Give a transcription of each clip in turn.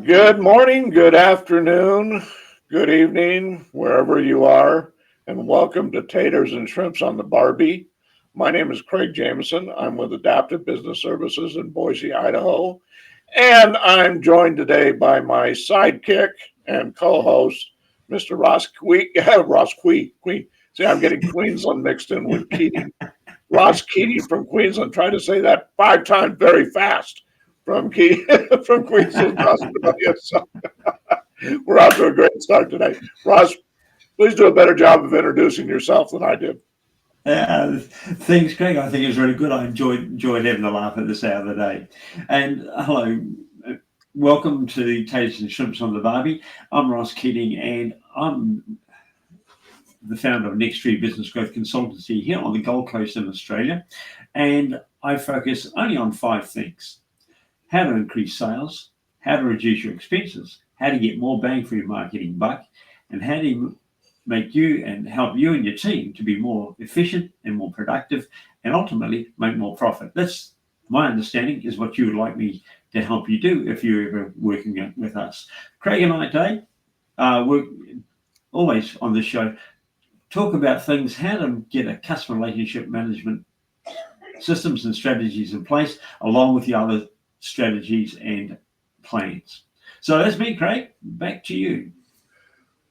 Good morning, good afternoon, good evening, wherever you are, and welcome to Taters and Shrimps on the Barbie. My name is Craig Jamieson. I'm with Adaptive Business Services in Boise, Idaho, and I'm joined today by my sidekick and co-host, Mr. Ross Quee. Ross Quee. See, I'm getting Queensland mixed in with Keating. Ross Keating from Queensland. Try to say that 5 times very fast from from Queensland, Australia. So we're out to a great start today. Ross, please do a better job of introducing yourself than I did. Thanks, Craig. I think it was really good. I enjoyed having a laugh at this hour of the day. And hello, uh, welcome to Taters and Shrimps on the Barbie. I'm Ross Keating, and I'm the founder of Nextree Business Growth Consultancy here on the Gold Coast in Australia. And I focus only on five things: how to increase sales, how to reduce your expenses, how to get more bang for your marketing buck, and how to make you and help you and your team to be more efficient and more productive and ultimately make more profit. That's my understanding is what you would like me to help you do if you're ever working with us. Craig and I today work always on this show, talk about things, how to get a customer relationship management systems and strategies in place, along with the other strategies and plans. So that's me, Craig. Back to you.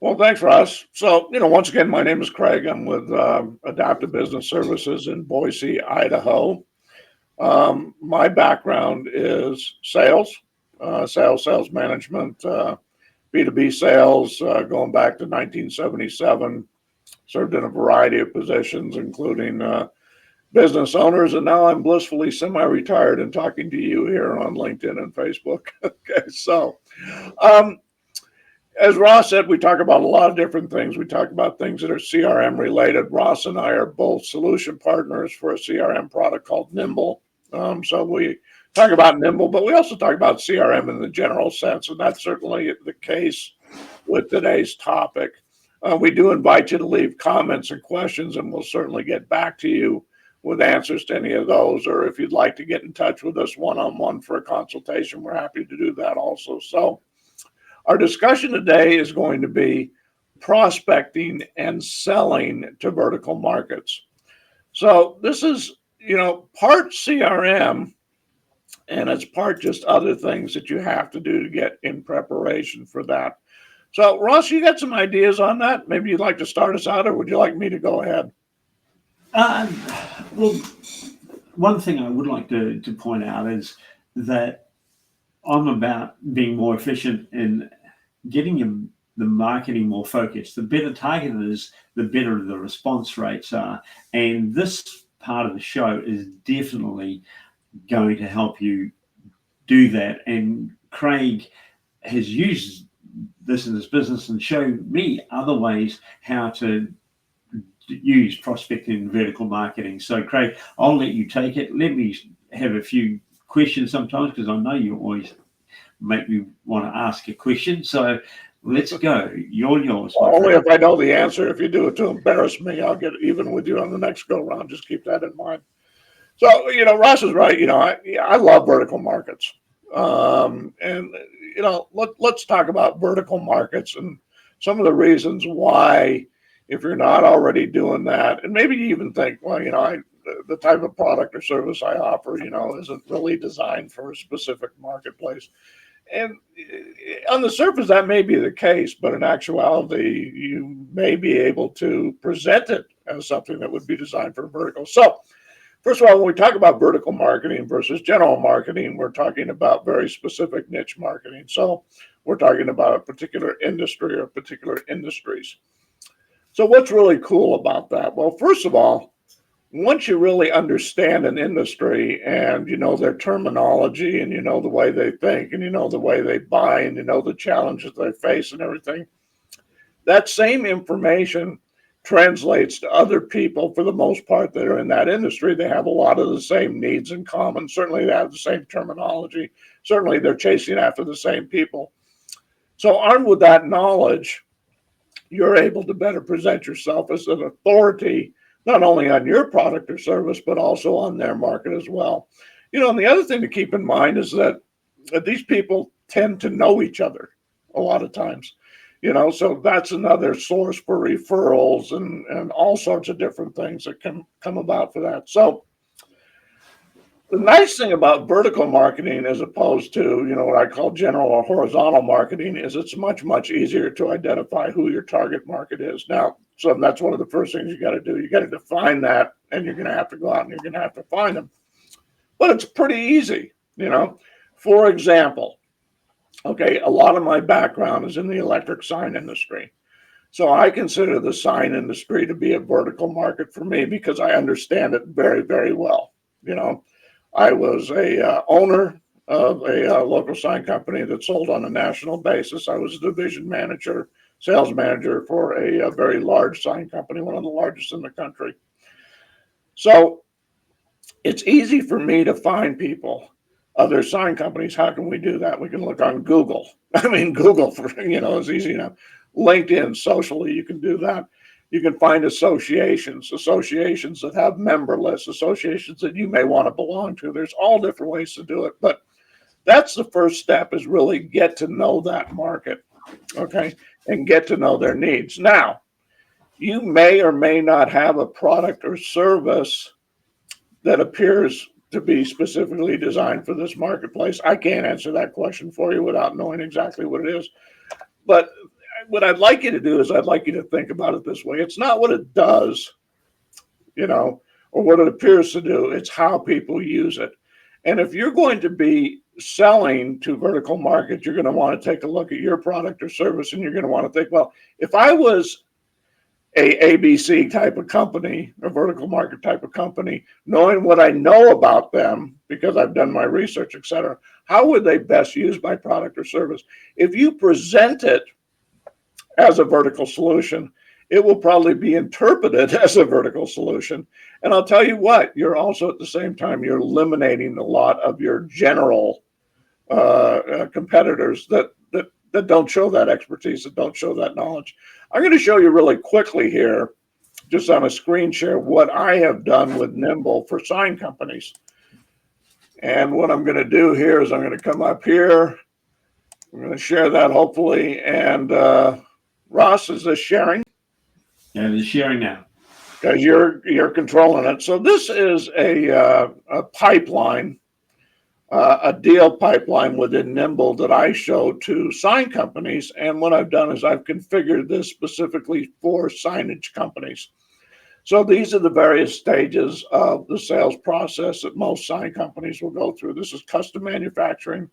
Well, thanks, Ross. So, once again, my name is Craig. I'm with Adaptive Business Services in Boise, Idaho. My background is sales management, B2B sales, going back to 1977. Served in a variety of positions, including business owners, and now I'm blissfully semi-retired and talking to you here on LinkedIn and Facebook. Okay, so um, as Ross said, we talk about a lot of different things. We talk about things that are CRM related. Ross and I are both solution partners for a CRM product called Nimble. So we talk about Nimble, but we also talk about CRM in the general sense, and that's certainly the case with today's topic. We do invite you to leave comments and questions, and we'll certainly get back to you with answers to any of those. Or if you'd like to get in touch with us one on one for a consultation, we're happy to do that also. So, our discussion today is going to be prospecting and selling to vertical markets. So, this is, part CRM and it's part just other things that you have to do to get in preparation for that. So, Ross, you got some ideas on that? Maybe you'd like to start us out, or would you like me to go ahead? Uh, well, one thing I would like to point out is that I'm about being more efficient in getting the marketing more focused. The better targeted it is, the better the response rates are. And this part of the show is definitely going to help you do that. And Craig has used this in his business and showed me other ways how to use prospecting and vertical marketing. So, Craig, I'll let you take it. Let me have a few questions sometimes because I know you always make me want to ask a question. So, let's go. You're yours, my Only friend. if I know the answer. If you do it to embarrass me, I'll get even with you on the next go round. Just keep that in mind. So, Ross is right. I love vertical markets. And, let's talk about vertical markets and some of the reasons why, if you're not already doing that, and maybe you even think, well, the type of product or service I offer, isn't really designed for a specific marketplace. And on the surface, that may be the case, but in actuality, you may be able to present it as something that would be designed for vertical. So, first of all, when we talk about vertical marketing versus general marketing, we're talking about very specific niche marketing. So, we're talking about a particular industry or particular industries. So, what's really cool about that? Well, first of all, once you really understand an industry and you know their terminology and you know the way they think and you know the way they buy and you know the challenges they face and everything, that same information translates to other people for the most part that are in that industry. They have a lot of the same needs in common. Certainly, they have the same terminology. Certainly, they're chasing after the same people. So, armed with that knowledge, you're able to better present yourself as an authority, not only on your product or service, but also on their market as well. And the other thing to keep in mind is that these people tend to know each other a lot of times. So that's another source for referrals and all sorts of different things that can come about for that. So the nice thing about vertical marketing as opposed to, what I call general or horizontal marketing is it's much, much easier to identify who your target market is. Now, so that's one of the first things you got to do. You got to define that, and you're going to have to go out and you're going to have to find them. But it's pretty easy, For example, okay, a lot of my background is in the electric sign industry. So I consider the sign industry to be a vertical market for me because I understand it very, very well. I was a owner of a local sign company that sold on a national basis. I was a division manager, sales manager for a very large sign company, one of the largest in the country. So it's easy for me to find people, other sign companies. How can we do that? We can look on Google. Google is easy enough. LinkedIn, socially, you can do that. You can find associations that have member lists, associations that you may want to belong to. There's all different ways to do it. But that's the first step, is really get to know that market, okay, and get to know their needs. Now, you may or may not have a product or service that appears to be specifically designed for this marketplace. I can't answer that question for you without knowing exactly what it is. But what I'd like you to do is I'd like you to think about it this way. It's not what it does, or what it appears to do. It's how people use it. And if you're going to be selling to vertical markets, you're going to want to take a look at your product or service, and you're going to want to think, well, if I was a ABC type of company, a vertical market type of company, knowing what I know about them because I've done my research, et cetera, how would they best use my product or service? If you present it as a vertical solution, it will probably be interpreted as a vertical solution. And I'll tell you what, you're also at the same time, you're eliminating a lot of your general competitors that don't show that expertise, that don't show that knowledge. I'm going to show you really quickly here, just on a screen share, what I have done with Nimble for sign companies. And what I'm going to do here is I'm going to come up here. I'm going to share that hopefully. And Ross, is this sharing? Yeah, it's sharing now. Because you're controlling it. So this is a pipeline, a deal pipeline within Nimble that I show to sign companies. And what I've done is I've configured this specifically for signage companies. So these are the various stages of the sales process that most sign companies will go through. This is custom manufacturing.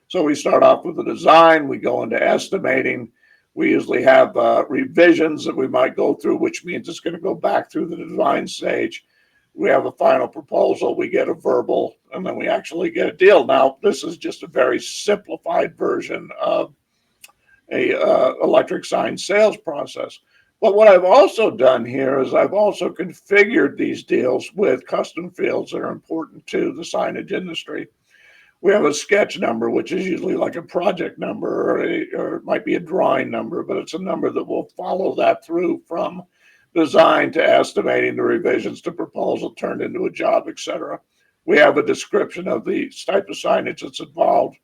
So we start off with the design, we go into estimating. We usually have revisions that we might go through, which means it's going to go back through the design stage. We have a final proposal, we get a verbal, and then we actually get a deal. Now, this is just a very simplified version of a electric sign sales process. But what I've also done here is I've also configured these deals with custom fields that are important to the signage industry. We have a sketch number, which is usually like a project number, or it might be a drawing number, but it's a number that will follow that through from design to estimating, the revisions to proposal turned into a job, etc. We have a description of the type of signage that's involved.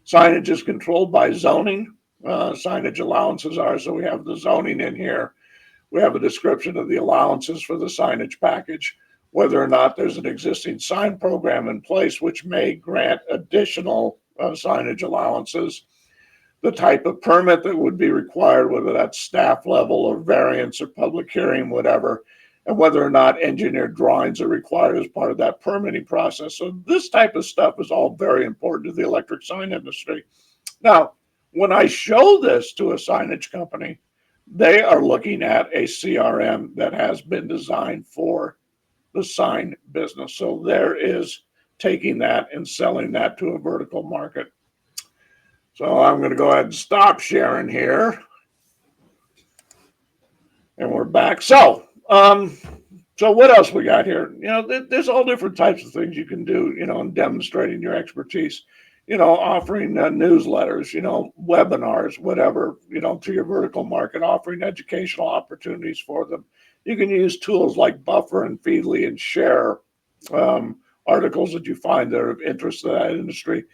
Signage is controlled by zoning. Signage allowances are, so we have the zoning in here. We have a description of the allowances for the signage package, whether or not there's an existing sign program in place, which may grant additional signage allowances, the type of permit that would be required, whether that's staff level or variance or public hearing, whatever, and whether or not engineered drawings are required as part of that permitting process. So this type of stuff is all very important to the electric sign industry. Now, when I show this to a signage company, they are looking at a CRM that has been designed for the sign business. So there is taking that and selling that to a vertical market. So I'm going to go ahead and stop sharing here. And we're back. So what else we got here? There's all different types of things you can do, in demonstrating your expertise, offering newsletters, webinars, whatever, to your vertical market, offering educational opportunities for them. You can use tools like Buffer and Feedly and share articles that you find that are of interest to that industry.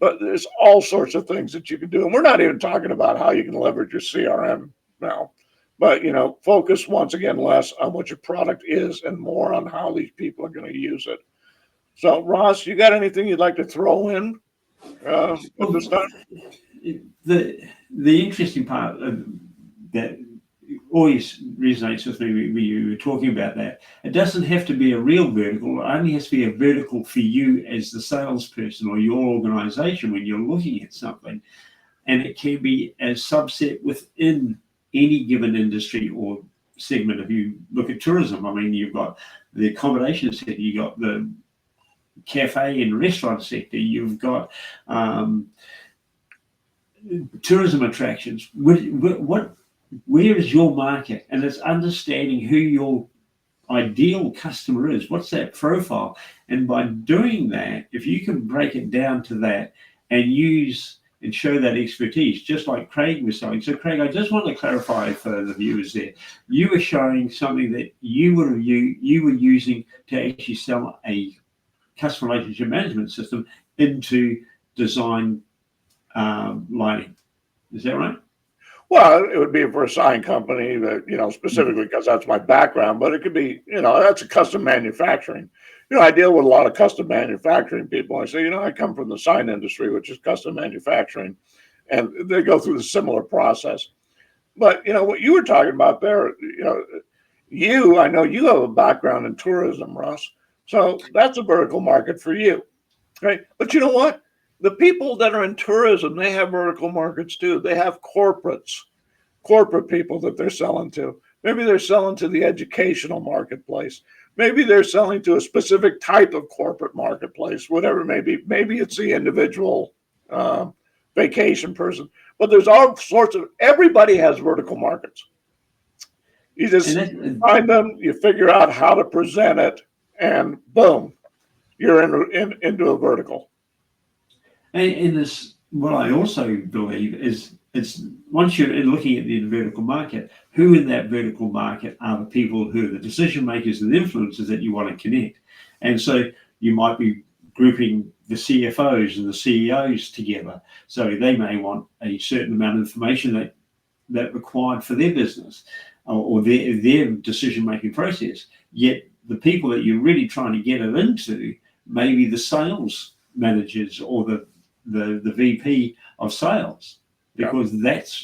But there's all sorts of things that you can do. And we're not even talking about how you can leverage your CRM now. But, focus once again less on what your product is and more on how these people are going to use it. So, Ross, you got anything you'd like to throw in at this time? The interesting part that always resonates with me when you were talking about that, it doesn't have to be a real vertical. It only has to be a vertical for you as the salesperson or your organization when you're looking at something. And it can be a subset within any given industry or segment. If you look at tourism, I mean, you've got the accommodation sector, you've got the cafe and restaurant sector, you've got tourism attractions. Where is your market? And it's understanding who your ideal customer is. What's that profile? And by doing that, if you can break it down to that and use and show that expertise, just like Craig was saying. So, Craig, I just want to clarify for the viewers there. You were showing something that you were using to actually sell a customer relationship management system into design lighting. Is that right? Well, it would be for a sign company that, specifically because that's my background, but it could be, that's a custom manufacturing. I deal with a lot of custom manufacturing people. I say, I come from the sign industry, which is custom manufacturing, and they go through the similar process. But, what you were talking about there, I know you have a background in tourism, Russ. So that's a vertical market for you, right? But you know what? The people that are in tourism, they have vertical markets too. They have corporate people that they're selling to. Maybe they're selling to the educational marketplace. Maybe they're selling to a specific type of corporate marketplace, whatever it may be. Maybe it's the individual vacation person. But there's all sorts of, everybody has vertical markets. You just find them, you figure out how to present it, and boom, you're into a vertical. And this, what I also believe is, it's once you're looking at the vertical market, who in that vertical market are the people who are the decision makers and influencers that you want to connect. And so you might be grouping the CFOs and the CEOs together. So they may want a certain amount of information that required for their business or their decision-making process. Yet the people that you're really trying to get it into may be the sales managers or the VP of sales, because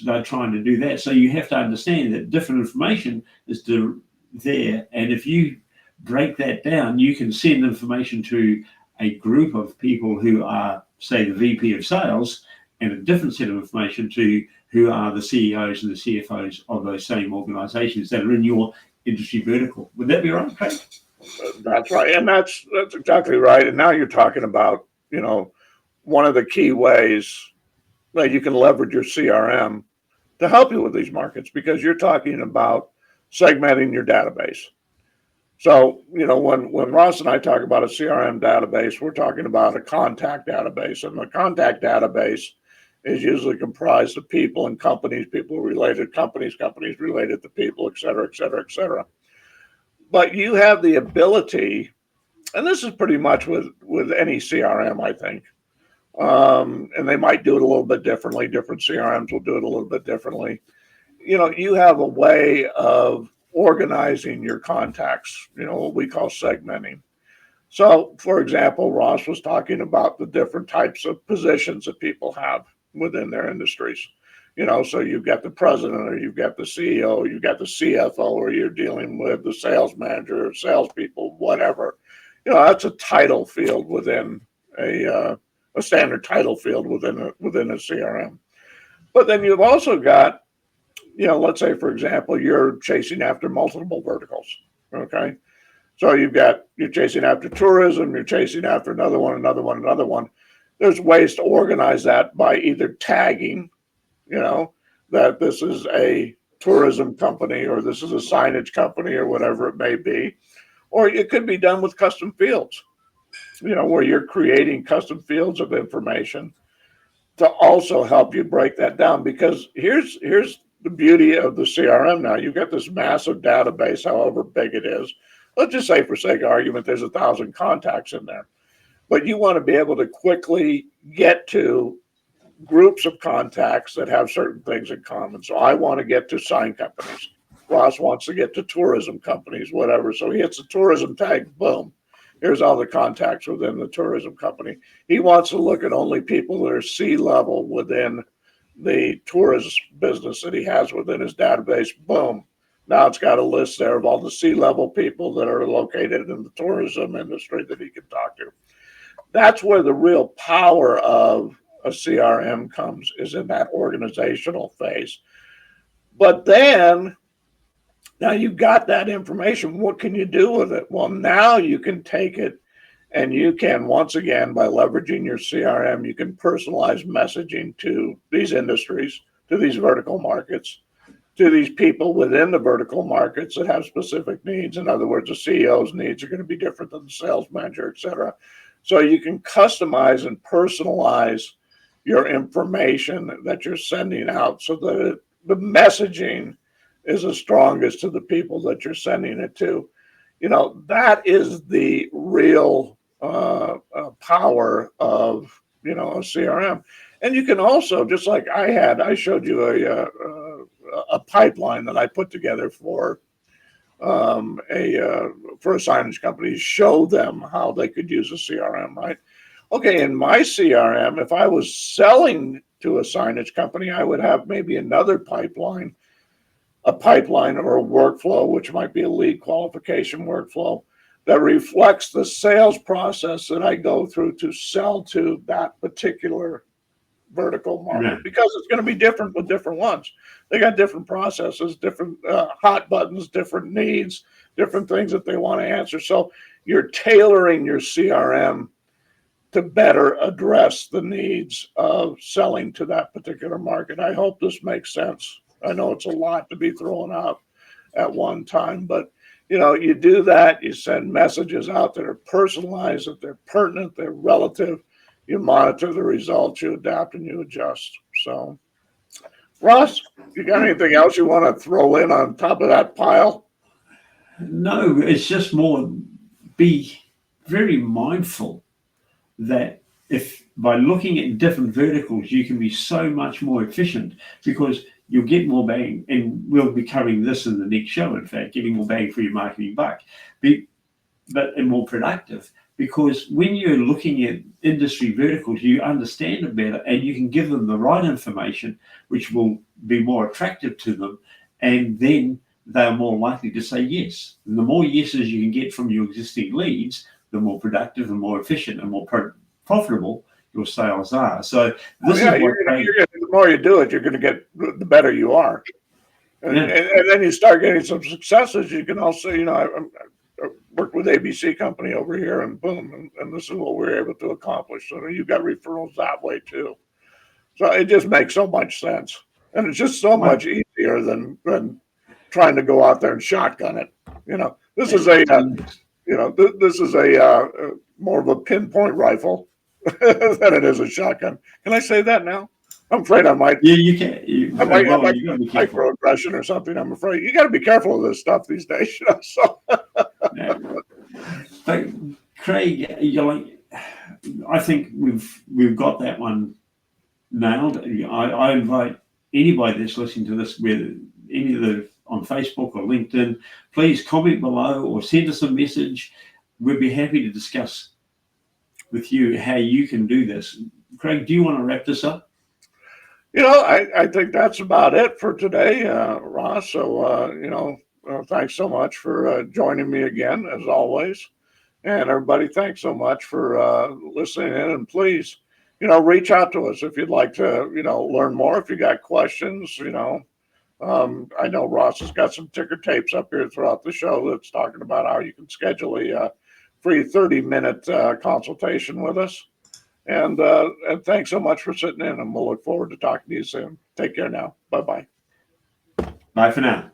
they're trying to do that. So you have to understand that different information is there, and if you break that down, you can send information to a group of people who are, say, the VP of sales, and a different set of information to who are the CEOs and the CFOs of those same organizations that are in your industry vertical. Would that be right, Craig? That's right, and that's exactly right. And now you're talking about, one of the key ways that you can leverage your CRM to help you with these markets, because you're talking about segmenting your database. So, when Ross and I talk about a CRM database, we're talking about a contact database, and the contact database is usually comprised of people and companies, people related companies related to people, et cetera, et cetera, et cetera. But you have the ability, and this is pretty much with any CRM, I think, and they might do it a little bit differently. Different CRMs will do it a little bit differently. You have a way of organizing your contacts, what we call segmenting. So, for example, Ross was talking about the different types of positions that people have within their industries. So you've got the president, or you've got the CEO, you've got the CFO, or you're dealing with the sales manager, salespeople, whatever. That's a title field within a standard title field within a CRM. But then you've also got, let's say, for example, you're chasing after multiple verticals. Okay. So you're chasing after tourism, you're chasing after another one. There's ways to organize that by either tagging, that this is a tourism company, or this is a signage company, or whatever it may be. Or it could be done with custom fields, where you're creating custom fields of information to also help you break that down. Because here's the beauty of the CRM now. You've got this massive database, however big it is. Let's just say, for sake of argument, there's 1,000 contacts in there. but you want to be able to quickly get to groups of contacts that have certain things in common. So I want to get to sign companies. Ross wants to get to tourism companies, whatever. So he hits the tourism tag, boom. Here's all the contacts within the tourism company. He wants to look at only people that are C-level within the tourist business that he has within his database. Boom. Now it's got a list there of all the C-level people that are located in the tourism industry that he can talk to. That's where the real power of a CRM comes, is in that organizational phase. But then, now you've got that information. What can you do with it? Well, now you can take it and you can, once again, by leveraging your CRM, you can personalize messaging to these industries, to these vertical markets, to these people within the vertical markets that have specific needs. In other words, the CEO's needs are going to be different than the sales manager, et cetera. So you can customize and personalize your information that you're sending out so that the messaging is the strongest to the people that you're sending it to. You know, that is the real power of, you know, a CRM. And you can also, just like I showed you a pipeline that I put together for a signage company, show them how they could use a CRM, right? Okay, in my CRM, if I was selling to a signage company, I would have maybe another pipeline, a pipeline or a workflow, which might be a lead qualification workflow that reflects the sales process that I go through to sell to that particular vertical market, because it's going to be different with different ones. They got different processes, different hot buttons, different needs, different things that they want to answer. So you're tailoring your CRM to better address the needs of selling to that particular market. I hope this makes sense. I know it's a lot to be thrown out at one time, but you know, you do that, you send messages out that are personalized, that they're pertinent, they're relative. You monitor the results, you adapt, and you adjust. So, Ross, you got anything else you want to throw in on top of that pile? No, it's just more be very mindful that if by looking at different verticals, you can be so much more efficient, because you'll get more bang, and we'll be covering this in the next show, in fact, getting more bang for your marketing buck, and more productive. Because when you're looking at industry verticals, you understand it better and you can give them the right information, which will be more attractive to them. And then they're more likely to say yes. And the more yeses you can get from your existing leads, the more productive and more efficient and more profitable your sales are. So this is what the more you do it, you're going to get, the better you are. And then you start getting some successes. You can also, you know, I worked with ABC company over here, and boom, and this is what we're able to accomplish. So you got referrals that way too. So it just makes so much sense, and it's just so much easier than trying to go out there and shotgun it. You know, this is a more of a pinpoint rifle than it is a shotgun. Can I say that now? I'm afraid I might. Yeah, you can. I might microaggression or something. I'm afraid you got to be careful of this stuff these days. You know, so. But Craig, I think we've got that one nailed. I invite anybody that's listening to this, whether any of the on Facebook or LinkedIn, please comment below or send us a message. We'd be happy to discuss with you how you can do this. Craig, do you want to wrap this up? You know, I think that's about it for today, Ross. So, thanks so much for joining me again, as always. And everybody, thanks so much for listening in. And please, reach out to us if you'd like to, learn more. If you got questions, I know Ross has got some ticker tapes up here throughout the show that's talking about how you can schedule a free 30-minute consultation with us. And thanks so much for sitting in, and we'll look forward to talking to you soon. Take care now. Bye-bye. Bye for now.